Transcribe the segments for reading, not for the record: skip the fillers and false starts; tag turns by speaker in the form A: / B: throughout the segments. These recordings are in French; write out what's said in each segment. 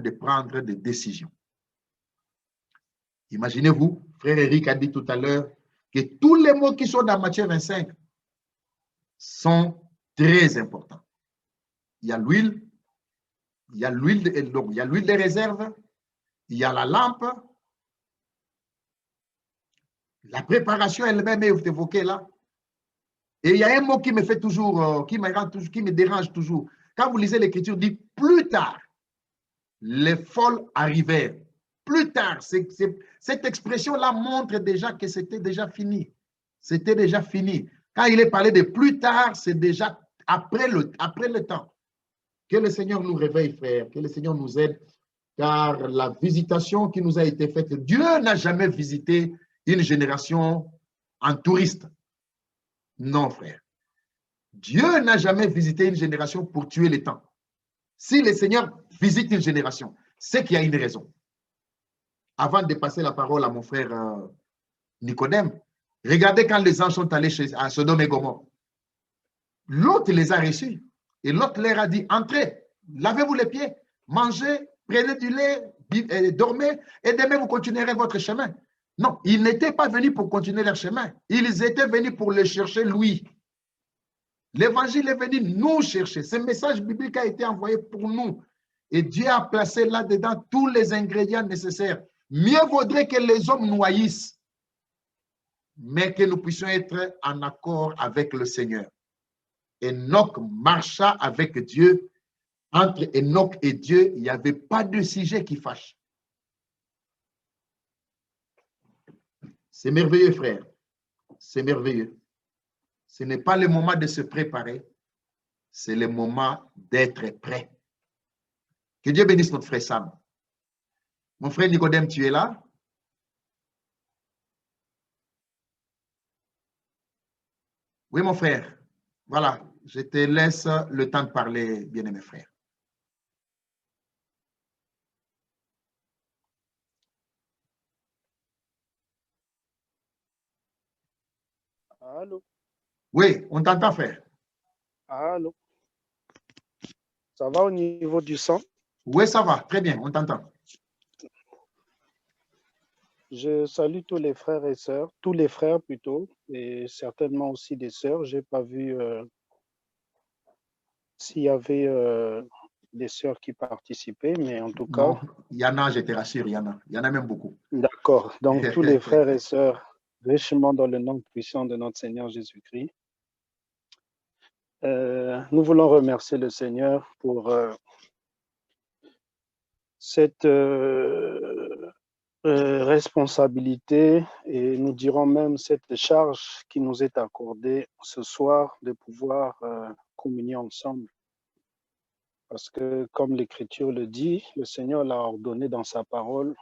A: de prendre des décisions. Imaginez-vous, frère Eric a dit tout à l'heure que tous les mots qui sont dans Matthieu 25 sont très importants. Il y a l'huile, il y a l'huile de réserve, il y a la lampe, la préparation elle-même est évoquée là. Et il y a un mot qui me fait toujours, qui me dérange toujours. Quand vous lisez l'Écriture, dit plus tard, les folles arrivèrent. Plus tard, cette expression-là montre déjà que c'était déjà fini. C'était déjà fini. Quand il est parlé de plus tard, c'est déjà après le temps. Que le Seigneur nous réveille, frère, que le Seigneur nous aide, car la visitation qui nous a été faite, Dieu n'a jamais visité une génération en touriste. Non, frère. Dieu n'a jamais visité une génération pour tuer le temps. Si le Seigneur visite une génération, c'est qu'il y a une raison. Avant de passer la parole à mon frère Nicodème, regardez quand les anges sont allés à Sodome et Gomorrhe. L'autre les a reçus et l'autre leur a dit, entrez, lavez-vous les pieds, mangez, prenez du lait, dormez et demain vous continuerez votre chemin. Non, ils n'étaient pas venus pour continuer leur chemin. Ils étaient venus pour le chercher lui. L'évangile est venu nous chercher. Ce message biblique a été envoyé pour nous. Et Dieu a placé là-dedans tous les ingrédients nécessaires. Mieux vaudrait que les hommes noyissent, mais que nous puissions être en accord avec le Seigneur. Enoch marcha avec Dieu. Entre Enoch et Dieu, il n'y avait pas de sujet qui fâche. C'est merveilleux, frère. C'est merveilleux. Ce n'est pas le moment de se préparer, c'est le moment d'être prêt. Que Dieu bénisse notre frère Sam. Mon frère Nicodème, tu es là? Oui, mon frère. Voilà, je te laisse le temps de parler, bien-aimé frère.
B: Allô?
A: Oui, on t'entend, frère.
B: Allô? Ça va au niveau du son?
A: Oui, ça va, très bien, on t'entend.
B: Je salue tous les frères et sœurs, tous les frères plutôt, et certainement aussi des sœurs. Je n'ai pas vu s'il y avait des sœurs qui participaient, mais en tout cas...
A: Non, il y en a, je te rassure, il y en a. Il y en a même beaucoup.
B: D'accord. Donc, tous les frères et sœurs, richement dans le nom puissant de notre Seigneur Jésus-Christ, nous voulons remercier le Seigneur pour cette responsabilité et nous dirons même cette charge qui nous est accordée ce soir de pouvoir communier ensemble. Parce que comme l'Écriture le dit, le Seigneur l'a ordonné dans sa parole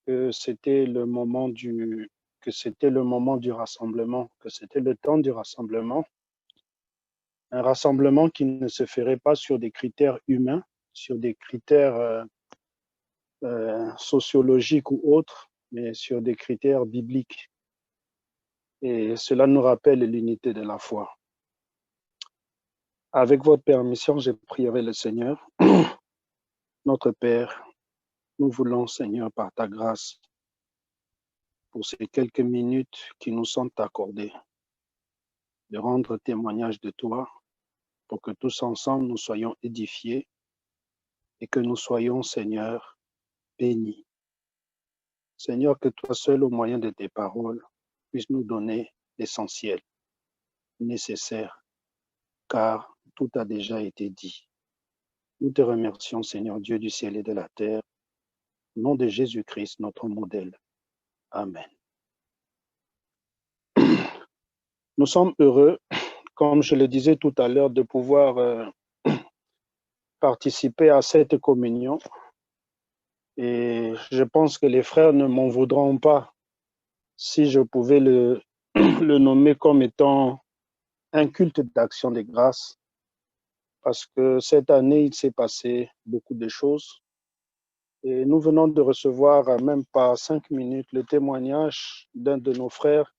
B: que c'était le moment du rassemblement, que c'était le temps du rassemblement. Un rassemblement qui ne se ferait pas sur des critères humains, sur des critères sociologiques ou autres, mais sur des critères bibliques. Et cela nous rappelle l'unité de la foi. Avec votre permission, je prierai le Seigneur. Notre Père, nous voulons, Seigneur, par ta grâce, pour ces quelques minutes qui nous sont accordées, de rendre témoignage de toi, pour que tous ensemble nous soyons édifiés et que nous soyons, Seigneur, bénis. Seigneur, que toi seul, au moyen de tes paroles, puisses nous donner l'essentiel nécessaire, car tout a déjà été dit. Nous te remercions, Seigneur Dieu du ciel et de la terre, au nom de Jésus-Christ, notre modèle. Amen. Nous sommes heureux, comme je le disais tout à l'heure, de pouvoir participer à cette communion. Et je pense que les frères ne m'en voudront pas si je pouvais le nommer comme étant un culte d'action de grâce, parce que cette année, il s'est passé beaucoup de choses. Et nous venons de recevoir, même pas 5 minutes, le témoignage d'un de nos frères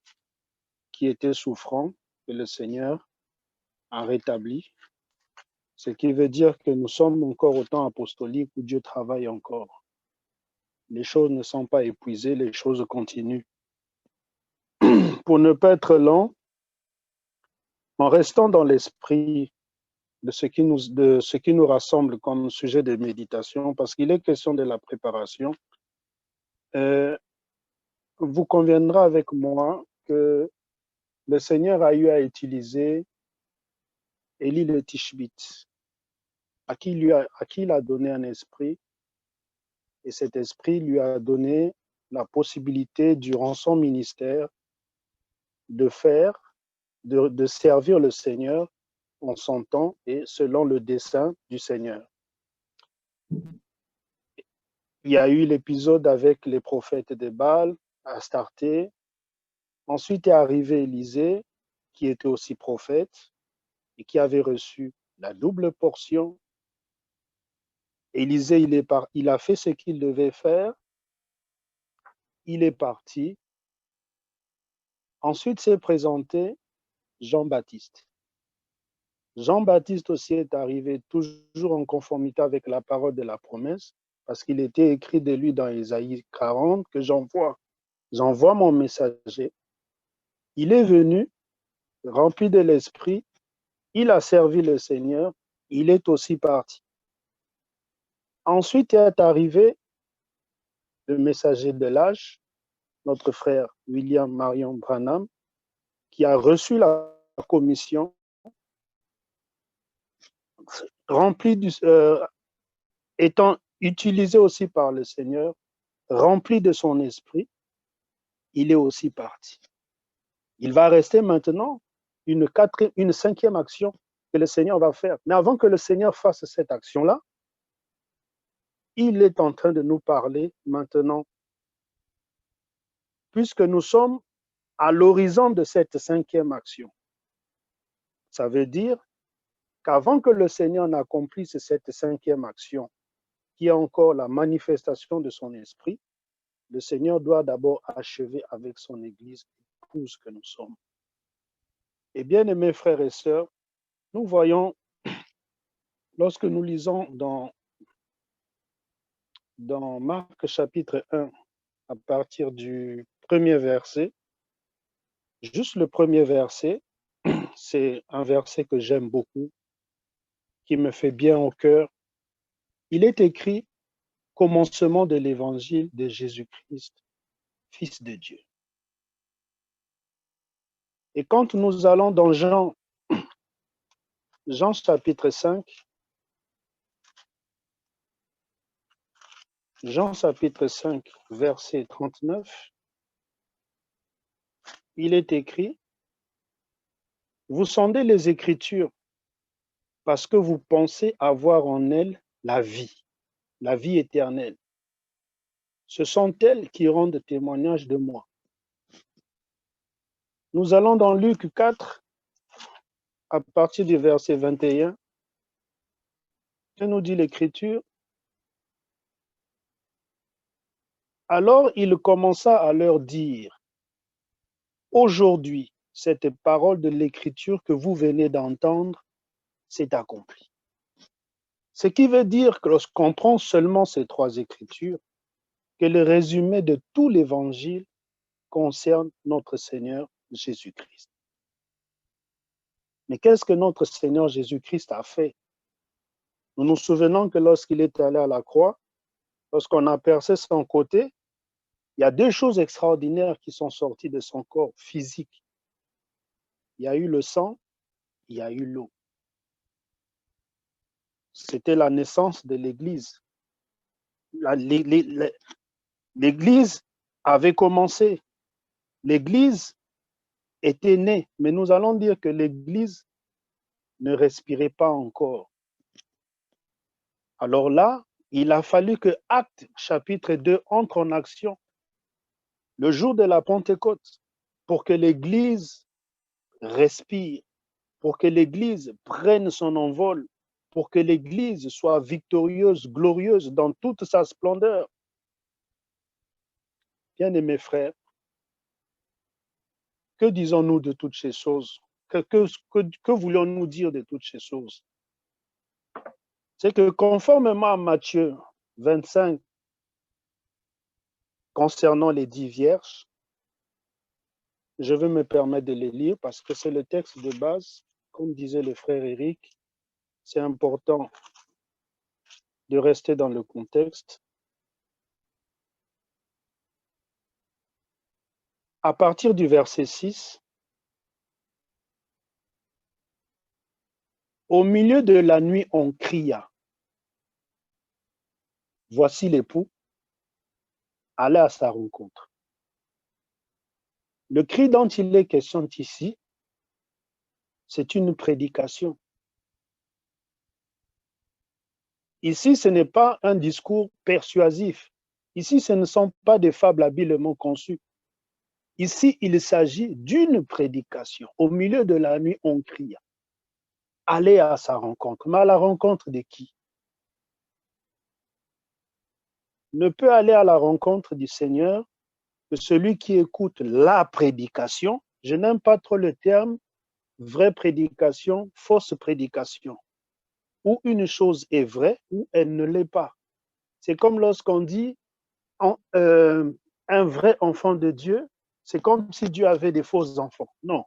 B: qui était souffrant, que le Seigneur a rétabli. Ce qui veut dire que nous sommes encore au temps apostolique où Dieu travaille encore. Les choses ne sont pas épuisées, les choses continuent. Pour ne pas être lent, en restant dans l'esprit de ce qui nous rassemble comme sujet de méditation, parce qu'il est question de la préparation, vous conviendra avec moi que le Seigneur a eu à utiliser Élie le Tishbite, à qui il a donné un esprit, et cet esprit lui a donné la possibilité, durant son ministère, de servir le Seigneur en son temps et selon le dessein du Seigneur. Il y a eu l'épisode avec les prophètes de Baal, Astarté. Ensuite est arrivé Élisée, qui était aussi prophète et qui avait reçu la double portion. Élisée, il a fait ce qu'il devait faire. Il est parti. Ensuite s'est présenté Jean-Baptiste. Jean-Baptiste aussi est arrivé toujours en conformité avec la parole de la promesse, parce qu'il était écrit de lui dans Ésaïe 40 que j'envoie mon messager. Il est venu, rempli de l'esprit, il a servi le Seigneur, il est aussi parti. Ensuite est arrivé le messager de l'âge, notre frère William Marion Branham, qui a reçu la commission, étant utilisé aussi par le Seigneur, rempli de son esprit, il est aussi parti. Il va rester maintenant une cinquième action que le Seigneur va faire. Mais avant que le Seigneur fasse cette action-là, il est en train de nous parler maintenant, puisque nous sommes à l'horizon de cette cinquième action. Ça veut dire qu'avant que le Seigneur n'accomplisse cette cinquième action, qui est encore la manifestation de son esprit, le Seigneur doit d'abord achever avec son Église épouse que nous sommes. Et bien, aimés frères et sœurs, nous voyons, lorsque nous lisons dans Marc chapitre 1, à partir du premier verset, juste le premier verset, c'est un verset que j'aime beaucoup, qui me fait bien au cœur. Il est écrit « Commencement de l'évangile de Jésus-Christ, Fils de Dieu ». Et quand nous allons dans Jean chapitre 5, Jean chapitre 5, verset 39, il est écrit « Vous sondez les Écritures parce que vous pensez avoir en elles la vie éternelle. Ce sont elles qui rendent témoignage de moi. » Nous allons dans Luc 4, à partir du verset 21. Que nous dit l'Écriture? Alors il commença à leur dire, aujourd'hui, cette parole de l'Écriture que vous venez d'entendre s'est accomplie. Ce qui veut dire que lorsqu'on prend seulement ces trois Écritures, que le résumé de tout l'Évangile concerne notre Seigneur Jésus-Christ. Mais qu'est-ce que notre Seigneur Jésus-Christ a fait? Nous nous souvenons que lorsqu'il est allé à la croix, lorsqu'on a percé son côté, il y a deux choses extraordinaires qui sont sorties de son corps physique. Il y a eu le sang, il y a eu l'eau. C'était la naissance de l'Église. L'Église avait commencé. L'Église était née, mais nous allons dire que l'Église ne respirait pas encore. Alors là, il a fallu que Actes chapitre 2 entre en action le jour de la Pentecôte pour que l'Église respire, pour que l'Église prenne son envol, pour que l'Église soit victorieuse, glorieuse dans toute sa splendeur. Bien-aimés frères, que disons-nous de toutes ces choses? Que voulons-nous dire de toutes ces choses? c'est que conformément à Matthieu 25, concernant les 10 vierges, je vais me permettre de les lire parce que c'est le texte de base. Comme disait le frère Eric, c'est important de rester dans le contexte. À partir du verset 6, au milieu de la nuit, on cria. Voici l'époux, allez à sa rencontre. Le cri dont il est question ici, c'est une prédication. Ici, ce n'est pas un discours persuasif. Ici, ce ne sont pas des fables habilement conçues. Ici, il s'agit d'une prédication. Au milieu de la nuit, on crie. Allez à sa rencontre. Mais à la rencontre de qui? Ne peut aller à la rencontre du Seigneur que celui qui écoute la prédication. Je n'aime pas trop le terme vraie prédication, fausse prédication. Où une chose est vraie ou elle ne l'est pas. C'est comme lorsqu'on dit un vrai enfant de Dieu, c'est comme si Dieu avait des faux enfants. Non.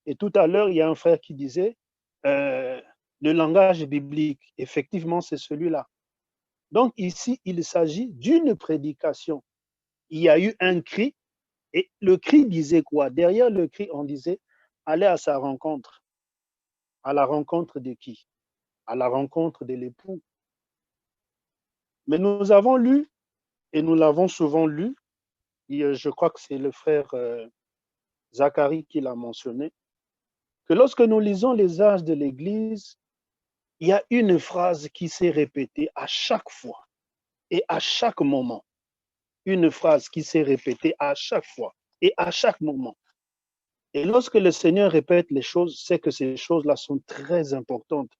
B: Et tout à l'heure, il y a un frère qui disait le langage biblique. Effectivement, c'est celui-là. Donc ici, il s'agit d'une prédication. Il y a eu un cri, et le cri disait quoi? Derrière le cri, on disait allez à sa rencontre. À la rencontre de qui? À la rencontre de l'époux. Mais nous avons lu, et nous l'avons souvent lu, et je crois que c'est le frère Zacharie qui l'a mentionné, que lorsque nous lisons les âges de l'Église, il y a une phrase qui s'est répétée à chaque fois et à chaque moment. Une phrase qui s'est répétée à chaque fois et à chaque moment. Et lorsque le Seigneur répète les choses, c'est que ces choses-là sont très importantes.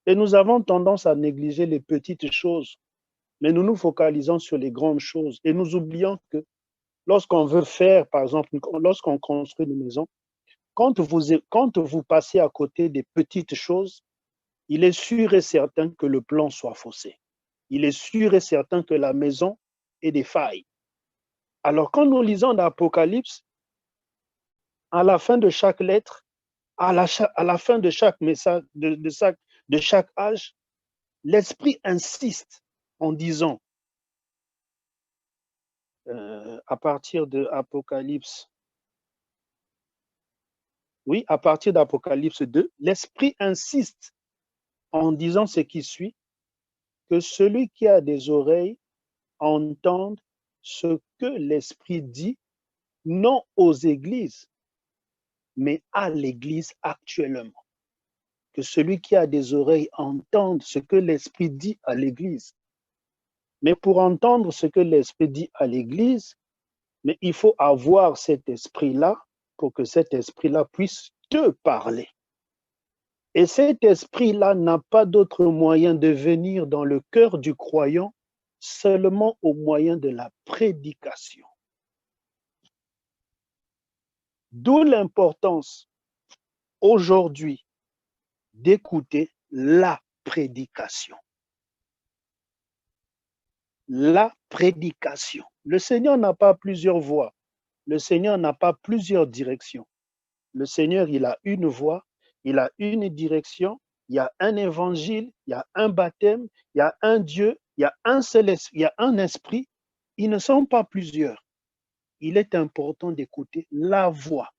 B: Et nous avons tendance à négliger les petites choses, mais nous nous focalisons sur les grandes choses. Et nous oublions que lorsqu'on veut faire, par exemple, lorsqu'on construit une maison, quand vous passez à côté des petites choses, il est sûr et certain que le plan soit faussé. Il est sûr et certain que la maison ait des failles. Alors, quand nous lisons l'Apocalypse, à la fin de chaque lettre, à la fin de chaque message, de chaque âge, l'Esprit insiste en disant, à partir de Apocalypse, oui, à partir d'Apocalypse 2, l'Esprit insiste en disant ce qui suit, que celui qui a des oreilles entende ce que l'Esprit dit, non aux églises, mais à l'Église actuellement. Que celui qui a des oreilles entende ce que l'Esprit dit à l'Église. Mais pour entendre ce que l'Esprit dit à l'Église, mais il faut avoir cet esprit-là pour que cet esprit-là puisse te parler. Et cet esprit-là n'a pas d'autre moyen de venir dans le cœur du croyant seulement au moyen de la prédication. D'où l'importance aujourd'hui d'écouter la prédication. La prédication. Le Seigneur n'a pas plusieurs voies. Le Seigneur n'a pas plusieurs directions. Le Seigneur, il a une voie, il a une direction, il y a un évangile, il y a un baptême, il y a un Dieu, il y a un seul esprit, il y a un esprit. Ils ne sont pas plusieurs. Il est important d'écouter la voix.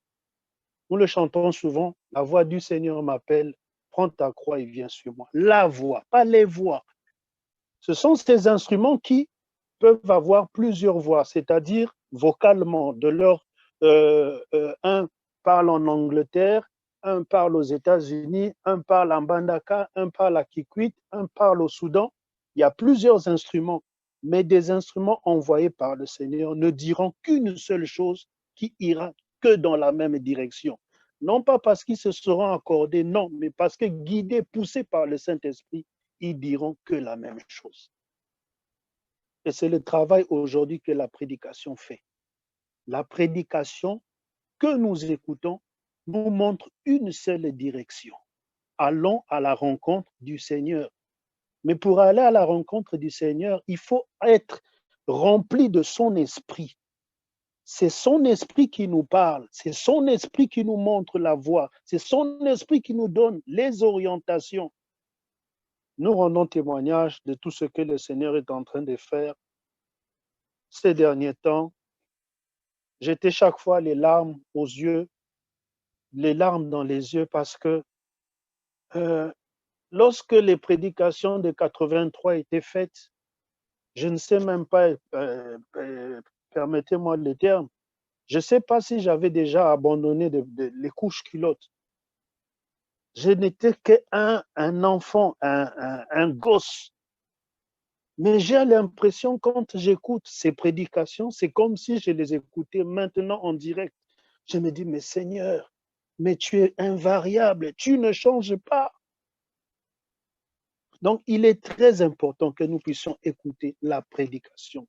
B: Nous le chantons souvent, la voix du Seigneur m'appelle, prends ta croix et viens sur moi. La voix, pas les voix. Ce sont ces instruments qui peuvent avoir plusieurs voix, c'est-à-dire vocalement, de leur un parle en Angleterre, un parle aux États-Unis, un parle en Bandaka, un parle à Kikwit, un parle au Soudan. Il y a plusieurs instruments, mais des instruments envoyés par le Seigneur ne diront qu'une seule chose qui ira que dans la même direction. Non pas parce qu'ils se seront accordés, non, mais parce que guidés, poussés par le Saint-Esprit, ils diront que la même chose. Et c'est le travail aujourd'hui que la prédication fait. La prédication que nous écoutons nous montre une seule direction. allons à la rencontre du Seigneur. Mais pour aller à la rencontre du Seigneur, il faut être rempli de son esprit. C'est son esprit qui nous parle, c'est son esprit qui nous montre la voie, c'est son esprit qui nous donne les orientations. Nous rendons témoignage de tout ce que le Seigneur est en train de faire ces derniers temps. J'étais chaque fois les larmes aux yeux, les larmes dans les yeux, parce que lorsque les prédications de 83 étaient faites, je ne sais même pas, permettez-moi le terme, je ne sais pas si j'avais déjà abandonné les couches culottes. Je n'étais qu'un enfant, un gosse. Mais j'ai l'impression, quand j'écoute ces prédications, c'est comme si je les écoutais maintenant en direct. Je me dis, mais Seigneur, mais tu es invariable, tu ne changes pas. Donc, il est très important que nous puissions écouter la prédication.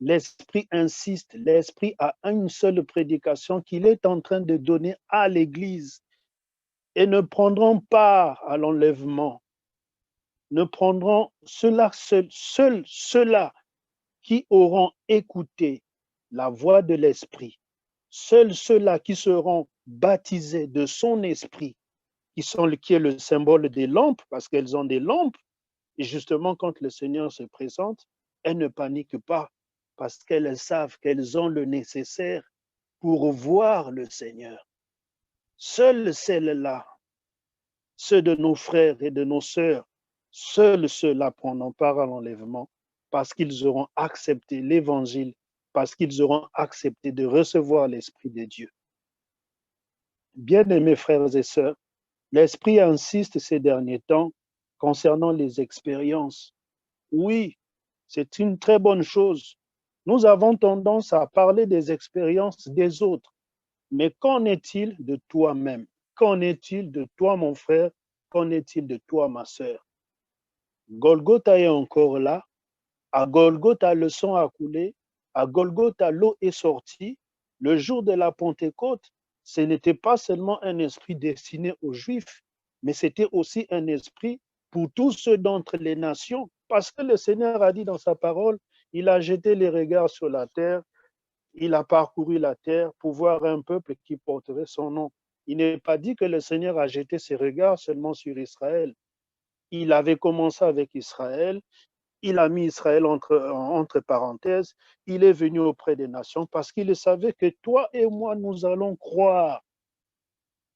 B: L'Esprit insiste, l'Esprit a une seule prédication qu'il est en train de donner à l'Église et ne prendront part à l'enlèvement. Ne prendront ceux-là, seuls ceux-là qui auront écouté la voix de l'Esprit, seuls ceux-là qui seront baptisés de son Esprit, qui est le symbole des lampes, parce qu'elles ont des lampes, et justement, quand le Seigneur se présente, elles ne paniquent pas, parce qu'elles savent qu'elles ont le nécessaire pour voir le Seigneur. Seuls celles-là, ceux de nos frères et de nos sœurs, seuls ceux-là prendront part à l'enlèvement, parce qu'ils auront accepté l'Évangile, parce qu'ils auront accepté de recevoir l'Esprit de Dieu. Bien-aimés frères et sœurs, l'Esprit insiste ces derniers temps concernant les expériences. Oui, c'est une très bonne chose. Nous avons tendance à parler des expériences des autres. Mais qu'en est-il de toi-même? Qu'en est-il de toi, mon frère? Qu'en est-il de toi, ma sœur? Golgotha est encore là. À Golgotha, le sang a coulé. À Golgotha, l'eau est sortie. Le jour de la Pentecôte, ce n'était pas seulement un esprit destiné aux Juifs, mais c'était aussi un esprit pour tous ceux d'entre les nations. Parce que le Seigneur a dit dans sa parole, il a jeté les regards sur la terre, il a parcouru la terre pour voir un peuple qui porterait son nom. Il n'est pas dit que le Seigneur a jeté ses regards seulement sur Israël. Il avait commencé avec Israël, il a mis Israël entre parenthèses, il est venu auprès des nations parce qu'il savait que toi et moi, nous allons croire.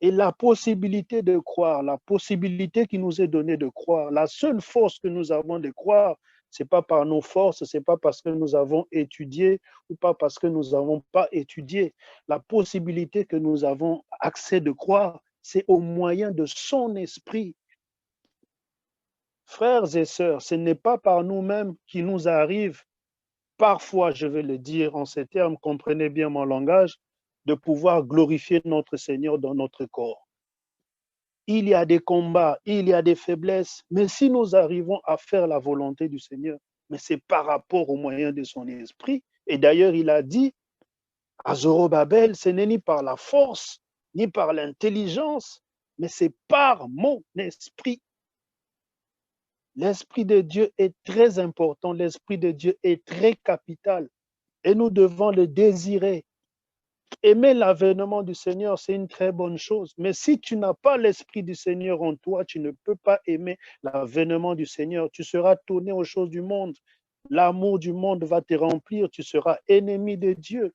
B: Et la possibilité de croire, la possibilité qui nous est donnée de croire, la seule force que nous avons de croire, ce n'est pas par nos forces, ce n'est pas parce que nous avons étudié ou pas parce que nous n'avons pas étudié. La possibilité que nous avons accès de croire, c'est au moyen de son esprit. Frères et sœurs, ce n'est pas par nous-mêmes qu'il nous arrive, parfois, je vais le dire en ces termes, comprenez bien mon langage, de pouvoir glorifier notre Seigneur dans notre corps. Il y a des combats, il y a des faiblesses, mais si nous arrivons à faire la volonté du Seigneur, mais c'est par rapport au moyen de son esprit. Et d'ailleurs, il a dit à Zorobabel, ce n'est ni par la force, ni par l'intelligence, mais c'est par mon esprit. L'Esprit de Dieu est très important, l'Esprit de Dieu est très capital et nous devons le désirer. Aimer l'avènement du Seigneur, c'est une très bonne chose. Mais si tu n'as pas l'Esprit du Seigneur en toi, tu ne peux pas aimer l'avènement du Seigneur. Tu seras tourné aux choses du monde. L'amour du monde va te remplir. Tu seras ennemi de Dieu.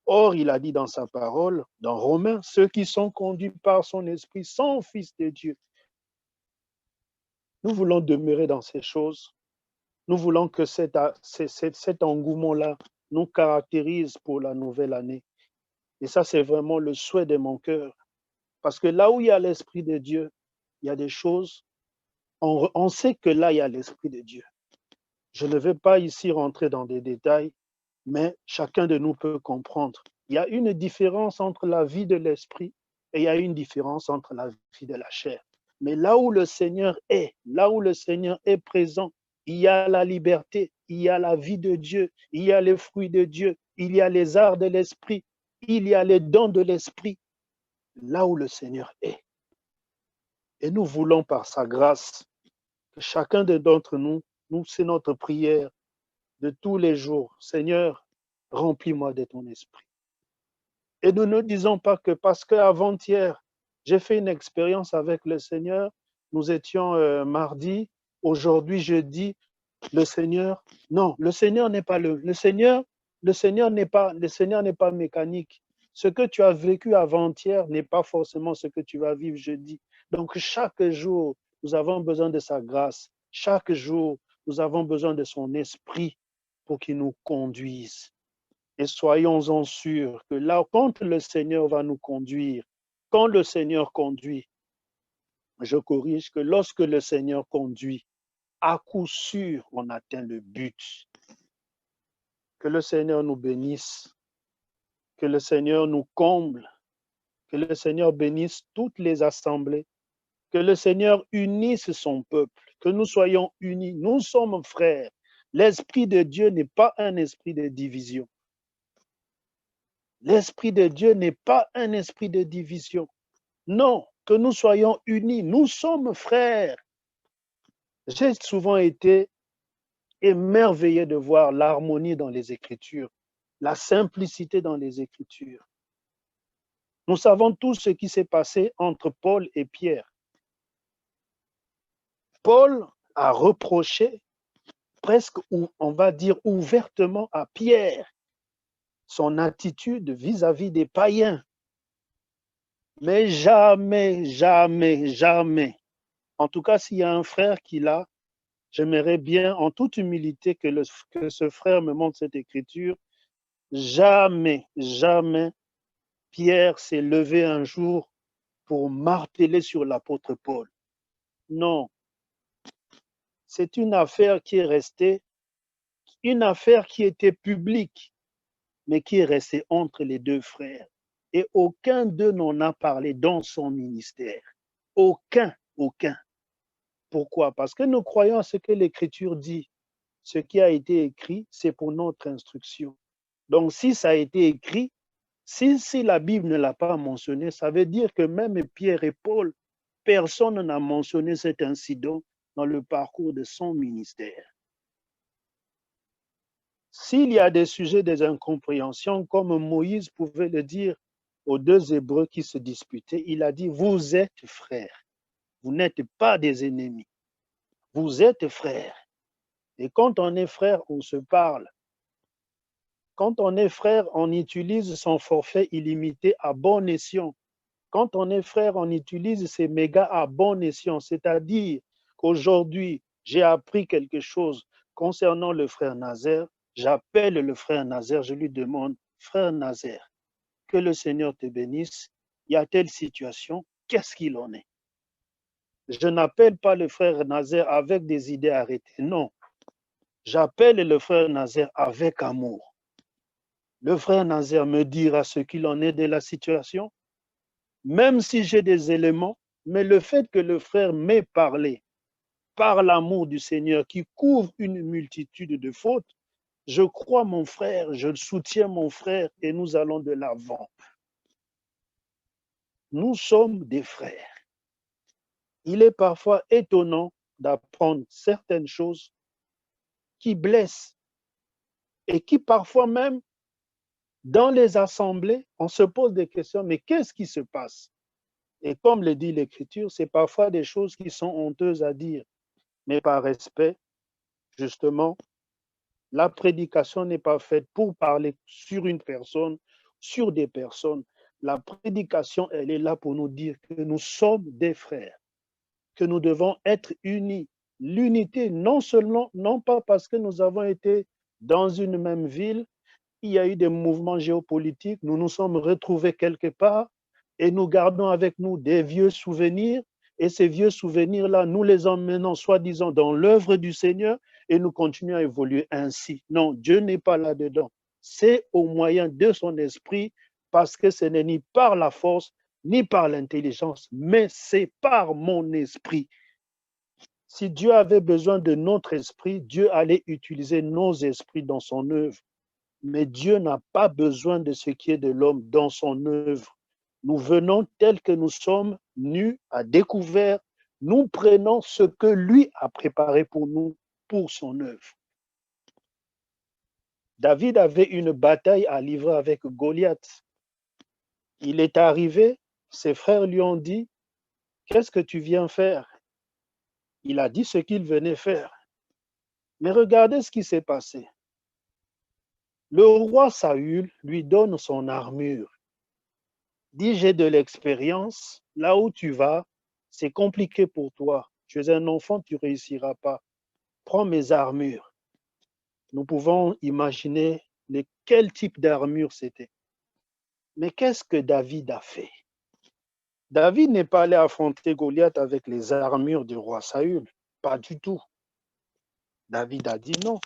B: Or, il a dit dans sa parole, dans Romains, ceux qui sont conduits par son Esprit sont fils de Dieu. Nous voulons demeurer dans ces choses. Nous voulons que cet engouement-là nous caractérise pour la nouvelle année. Et ça, c'est vraiment le souhait de mon cœur. Parce que là où il y a l'Esprit de Dieu, il y a des choses, on sait que là, il y a l'Esprit de Dieu. Je ne vais pas ici rentrer dans des détails, mais chacun de nous peut comprendre. Il y a une différence entre la vie de l'Esprit et il y a une différence entre la vie de la chair. Mais là où le Seigneur est présent, il y a la liberté, il y a la vie de Dieu, il y a les fruits de Dieu, il y a les arts de l'Esprit, il y a les dons de l'Esprit, là où le Seigneur est. Et nous voulons par sa grâce que chacun d'entre nous, c'est notre prière de tous les jours. Seigneur, remplis-moi de ton esprit. Et nous ne disons pas que parce qu'avant-hier, j'ai fait une expérience avec le Seigneur, nous étions mardi, aujourd'hui jeudi, le Seigneur, non, le Seigneur n'est pas le Seigneur n'est pas mécanique. Ce que tu as vécu avant-hier n'est pas forcément ce que tu vas vivre jeudi. Donc chaque jour, nous avons besoin de sa grâce. Chaque jour, nous avons besoin de son esprit pour qu'il nous conduise. Et soyons-en sûrs que là, quand le Seigneur va nous conduire, quand le Seigneur conduit, je corrige que lorsque le Seigneur conduit, à coup sûr, on atteint le but. Que le Seigneur nous bénisse, que le Seigneur nous comble, que le Seigneur bénisse toutes les assemblées, que le Seigneur unisse son peuple, que nous soyons unis. Nous sommes frères. L'Esprit de Dieu n'est pas un esprit de division. L'Esprit de Dieu n'est pas un esprit de division. Non, que nous soyons unis. Nous sommes frères. J'ai souvent été émerveillé de voir l'harmonie dans les Écritures, la simplicité dans les Écritures. Nous savons tous ce qui s'est passé entre Paul et Pierre. Paul a reproché presque, on va dire ouvertement à Pierre, son attitude vis-à-vis des païens. Mais jamais, jamais, jamais. En tout cas, s'il y a un frère qui l'a, j'aimerais bien, en toute humilité, que ce frère me montre cette écriture. Jamais, jamais, Pierre s'est levé un jour pour marteler sur l'apôtre Paul. Non. C'est une affaire qui est restée, une affaire qui était publique, mais qui est restée entre les deux frères. Et aucun d'eux n'en a parlé dans son ministère. Aucun. Pourquoi? Parce que nous croyons à ce que l'Écriture dit. Ce qui a été écrit, c'est pour notre instruction. Donc, si ça a été écrit, si la Bible ne l'a pas mentionné, ça veut dire que même Pierre et Paul, personne n'a mentionné cet incident dans le parcours de son ministère. S'il y a des sujets, des incompréhensions, comme Moïse pouvait le dire aux deux Hébreux qui se disputaient, il a dit, vous êtes frères, vous n'êtes pas des ennemis, vous êtes frères. Et quand on est frère, on se parle. Quand on est frère, on utilise son forfait illimité à bon escient. Quand on est frère, on utilise ses mégas à bon escient. C'est-à-dire qu'aujourd'hui, j'ai appris quelque chose concernant le frère Nazaire. J'appelle le frère Nazaire, je lui demande, frère Nazaire, que le Seigneur te bénisse. Il y a telle situation, qu'est-ce qu'il en est? Je n'appelle pas le frère Nazaire avec des idées arrêtées, non. J'appelle le frère Nazaire avec amour. Le frère Nazaire me dira ce qu'il en est de la situation, même si j'ai des éléments, mais le fait que le frère m'ait parlé par l'amour du Seigneur qui couvre une multitude de fautes, je crois mon frère, je soutiens mon frère et nous allons de l'avant. Nous sommes des frères. Il est parfois étonnant d'apprendre certaines choses qui blessent et qui parfois même, dans les assemblées, on se pose des questions, mais qu'est-ce qui se passe? Et comme le dit l'Écriture, c'est parfois des choses qui sont honteuses à dire, mais par respect, justement, la prédication n'est pas faite pour parler sur une personne, sur des personnes. La prédication, elle est là pour nous dire que nous sommes des frères, que nous devons être unis. L'unité, non seulement, non pas parce que nous avons été dans une même ville, il y a eu des mouvements géopolitiques, nous nous sommes retrouvés quelque part et nous gardons avec nous des vieux souvenirs. Et ces vieux souvenirs-là, nous les emmenons soi-disant dans l'œuvre du Seigneur et nous continuons à évoluer ainsi. Non, Dieu n'est pas là-dedans. C'est au moyen de son esprit parce que ce n'est ni par la force, ni par l'intelligence, mais c'est par mon esprit. Si Dieu avait besoin de notre esprit, Dieu allait utiliser nos esprits dans son œuvre. Mais Dieu n'a pas besoin de ce qui est de l'homme dans son œuvre. Nous venons tels que nous sommes, nus, à découvert, nous prenons ce que lui a préparé pour nous, pour son œuvre. David avait une bataille à livrer avec Goliath. Il est arrivé, ses frères lui ont dit, « Qu'est-ce que tu viens faire ?» Il a dit ce qu'il venait faire. Mais regardez ce qui s'est passé. Le roi Saül lui donne son armure. Dit, j'ai de l'expérience, là où tu vas, c'est compliqué pour toi. Tu es un enfant, tu ne réussiras pas. Prends mes armures. Nous pouvons imaginer quel type d'armure c'était. Mais qu'est-ce que David a fait? David n'est pas allé affronter Goliath avec les armures du roi Saül. Pas du tout. David a dit non.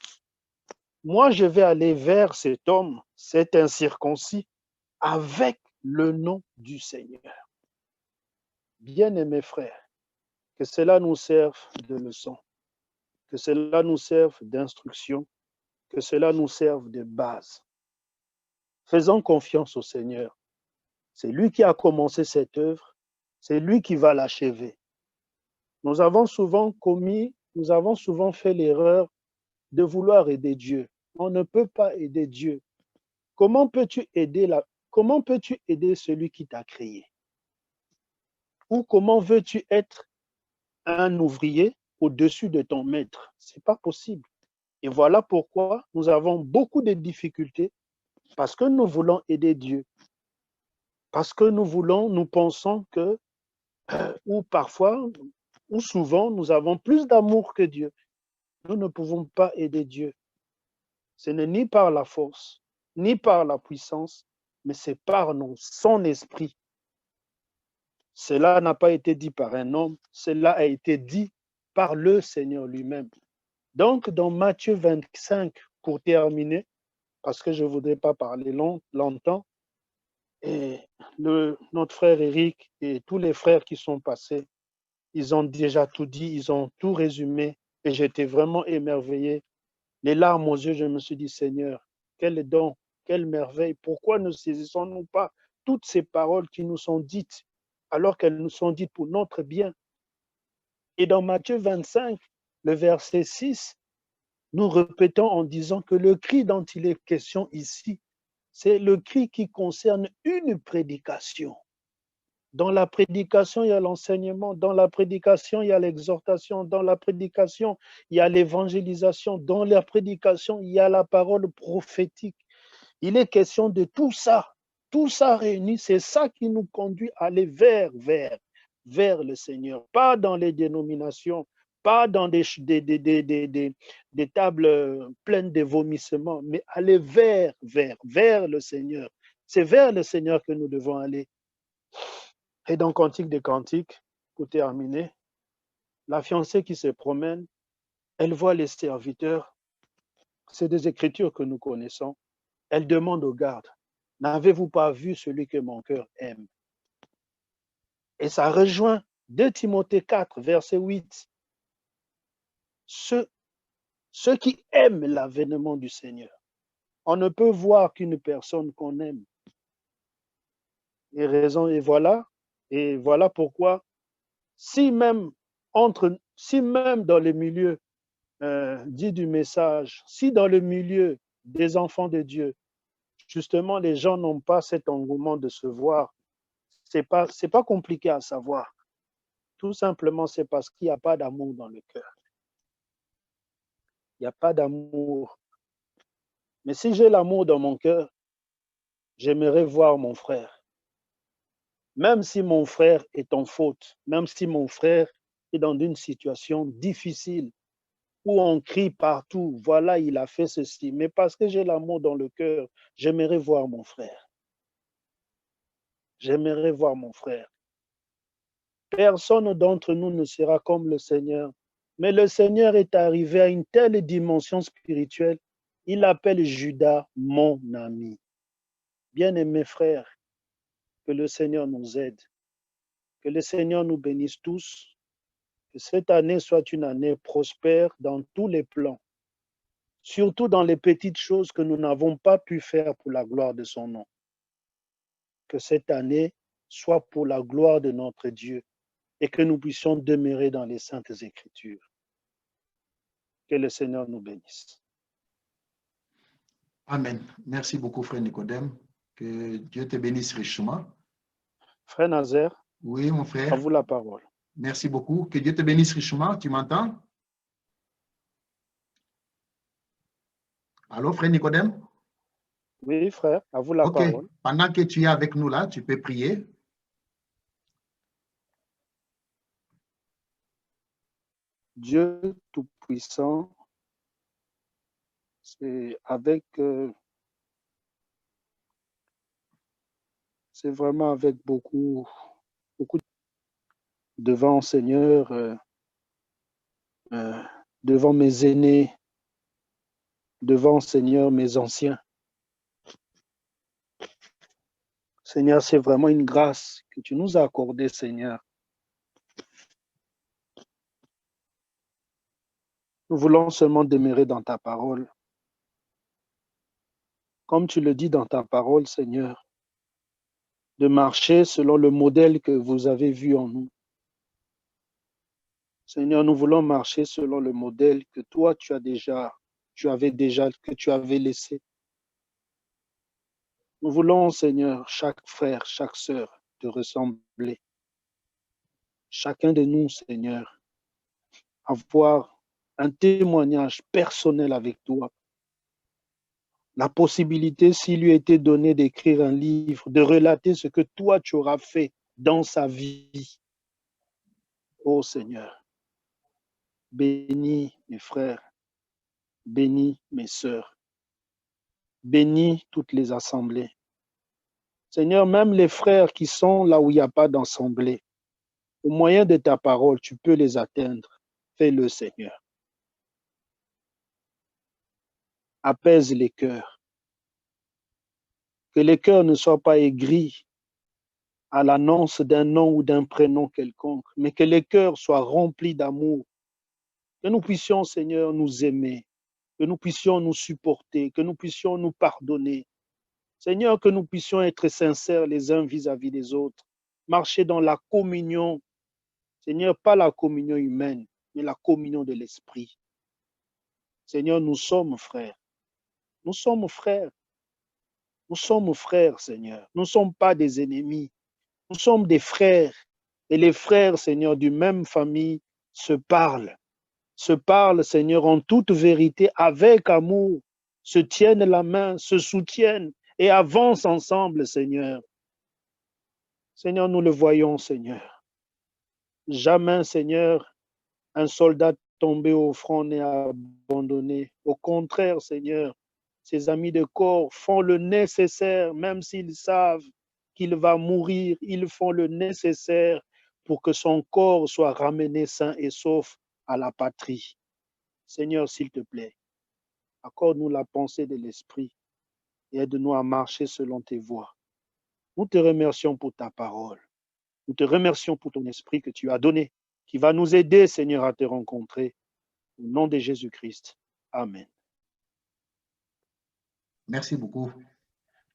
B: Moi, je vais aller vers cet homme, cet incirconcis, avec le nom du Seigneur. Bien-aimés frères, que cela nous serve de leçon, que cela nous serve d'instruction, que cela nous serve de base. Faisons confiance au Seigneur. C'est lui qui a commencé cette œuvre, c'est lui qui va l'achever. Nous avons souvent fait l'erreur de vouloir aider Dieu. On ne peut pas aider Dieu. Comment peux-tu aider celui qui t'a créé? Ou comment veux-tu être un ouvrier au-dessus de ton maître? Ce n'est pas possible. Et voilà pourquoi nous avons beaucoup de difficultés, parce que nous voulons aider Dieu. Parce que nous pensons que, ou parfois, ou souvent, nous avons plus d'amour que Dieu. Nous ne pouvons pas aider Dieu. Ce n'est ni par la force, ni par la puissance, mais c'est par son esprit. Cela n'a pas été dit par un homme, cela a été dit par le Seigneur lui-même. Donc, dans Matthieu 25, pour terminer, parce que je ne voudrais pas parler longtemps, et notre frère Eric et tous les frères qui sont passés, ils ont déjà tout dit, ils ont tout résumé, et j'étais vraiment émerveillé. Les larmes aux yeux, je me suis dit, Seigneur, quel don, quelle merveille, pourquoi ne saisissons-nous pas toutes ces paroles qui nous sont dites, alors qu'elles nous sont dites pour notre bien? Et dans Matthieu 25, le verset 6, nous répétons en disant que le cri dont il est question ici, c'est le cri qui concerne une prédication. Dans la prédication, il y a l'enseignement. Dans la prédication, il y a l'exhortation. Dans la prédication, il y a l'évangélisation. Dans la prédication, il y a la parole prophétique. Il est question de tout ça. Tout ça réuni, c'est ça qui nous conduit à aller vers le Seigneur. Pas dans les dénominations, pas dans des tables pleines de vomissements, mais aller vers le Seigneur. C'est vers le Seigneur que nous devons aller. Et dans Cantique des Cantiques, pour terminer, la fiancée qui se promène, elle voit les serviteurs. C'est des écritures que nous connaissons. Elle demande aux gardes, « N'avez-vous pas vu celui que mon cœur aime ?» Et ça rejoint 2 Timothée 4, verset 8. Ceux qui aiment l'avènement du Seigneur. On ne peut voir qu'une personne qu'on aime. Et voilà pourquoi, si même dans le milieu dit du message, si dans le milieu des enfants de Dieu, justement, les gens n'ont pas cet engouement de se voir, c'est pas compliqué à savoir. Tout simplement, c'est parce qu'il n'y a pas d'amour dans le cœur. Il n'y a pas d'amour. Mais si j'ai l'amour dans mon cœur, j'aimerais voir mon frère. Même si mon frère est en faute, même si mon frère est dans une situation difficile, où on crie partout, voilà, il a fait ceci. Mais parce que j'ai l'amour dans le cœur, j'aimerais voir mon frère. J'aimerais voir mon frère. Personne d'entre nous ne sera comme le Seigneur. Mais le Seigneur est arrivé à une telle dimension spirituelle, il appelle Judas mon ami. Bien-aimés frères, que le Seigneur nous aide, que le Seigneur nous bénisse tous, que cette année soit une année prospère dans tous les plans, surtout dans les petites choses que nous n'avons pas pu faire pour la gloire de son nom. Que cette année soit pour la gloire de notre Dieu. et que nous puissions demeurer dans les Saintes Écritures. Que le Seigneur nous bénisse.
A: Amen. Merci beaucoup, frère Nicodème. Que Dieu te bénisse richement.
B: Frère Nazaire,
A: oui, mon frère.
B: À vous la parole.
A: Merci beaucoup. Que Dieu te bénisse richement. Tu m'entends? Allô, frère Nicodème?
B: Oui, frère, à vous la parole.
A: Pendant que tu es avec nous là, tu peux prier.
B: Dieu Tout-Puissant, c'est vraiment avec beaucoup devant Seigneur, devant mes aînés, devant Seigneur mes anciens. Seigneur, c'est vraiment une grâce que tu nous as accordée, Seigneur. Nous voulons seulement demeurer dans ta parole. Comme tu le dis dans ta parole, Seigneur, de marcher selon le modèle que vous avez vu en nous. Seigneur, nous voulons marcher selon le modèle que toi, que tu avais laissé. Nous voulons, Seigneur, chaque frère, chaque sœur, te ressembler. Chacun de nous, Seigneur, avoir un témoignage personnel avec toi. La possibilité, s'il lui était donné d'écrire un livre, de relater ce que toi, tu auras fait dans sa vie. Oh Seigneur, bénis mes frères, bénis mes sœurs, bénis toutes les assemblées. Seigneur, même les frères qui sont là où il n'y a pas d'assemblée, au moyen de ta parole, tu peux les atteindre. Fais-le, Seigneur. Apaise les cœurs. Que les cœurs ne soient pas aigris à l'annonce d'un nom ou d'un prénom quelconque, mais que les cœurs soient remplis d'amour. Que nous puissions, Seigneur, nous aimer, que nous puissions nous supporter, que nous puissions nous pardonner. Seigneur, que nous puissions être sincères les uns vis-à-vis des autres, marcher dans la communion. Seigneur, pas la communion humaine, mais la communion de l'Esprit. Seigneur, nous sommes frères. Nous sommes frères. Nous sommes frères, Seigneur. Nous ne sommes pas des ennemis. Nous sommes des frères. Et les frères, Seigneur, d'une même famille se parlent, Seigneur, en toute vérité, avec amour, se tiennent la main, se soutiennent et avancent ensemble, Seigneur. Seigneur, nous le voyons, Seigneur. Jamais, Seigneur, un soldat tombé au front n'est abandonné. Au contraire, Seigneur, ses amis de corps font le nécessaire, même s'ils savent qu'il va mourir, ils font le nécessaire pour que son corps soit ramené sain et sauf à la patrie. Seigneur, s'il te plaît, accorde-nous la pensée de l'Esprit et aide-nous à marcher selon tes voies. Nous te remercions pour ta parole. Nous te remercions pour ton Esprit que tu as donné, qui va nous aider, Seigneur, à te rencontrer. Au nom de Jésus-Christ. Amen.
A: Merci beaucoup.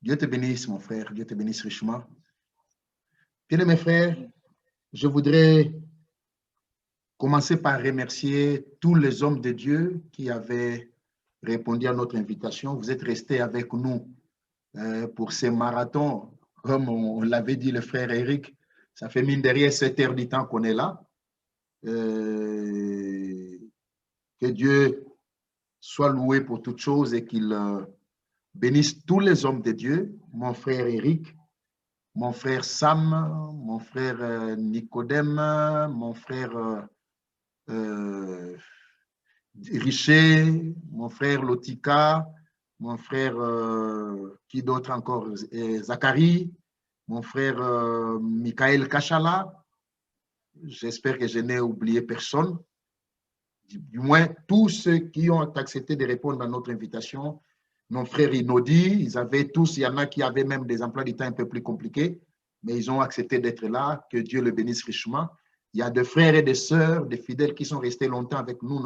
A: Dieu te bénisse, mon frère. Dieu te bénisse richement. Bien, mes frères, je voudrais commencer par remercier tous les hommes de Dieu qui avaient répondu à notre invitation. Vous êtes restés avec nous pour ces marathons. Comme on l'avait dit, le frère Eric, ça fait mine de rien 7 heures du temps qu'on est là. Que Dieu soit loué pour toutes choses et qu'il bénisse tous les hommes de Dieu. Mon frère Eric, mon frère Sam, mon frère Nicodème, mon frère Richer, mon frère Lotika, mon frère, qui d'autre encore, Zachary, mon frère Michael Kachala. J'espère que je n'ai oublié personne. Du moins, tous ceux qui ont accepté de répondre à notre invitation. Mon frère Inodi, ils avaient tous, il y en a qui avaient même des emplois du temps un peu plus compliqués, mais ils ont accepté d'être là. Que Dieu le bénisse richement. Il y a des frères et des sœurs, des fidèles qui sont restés longtemps avec nous,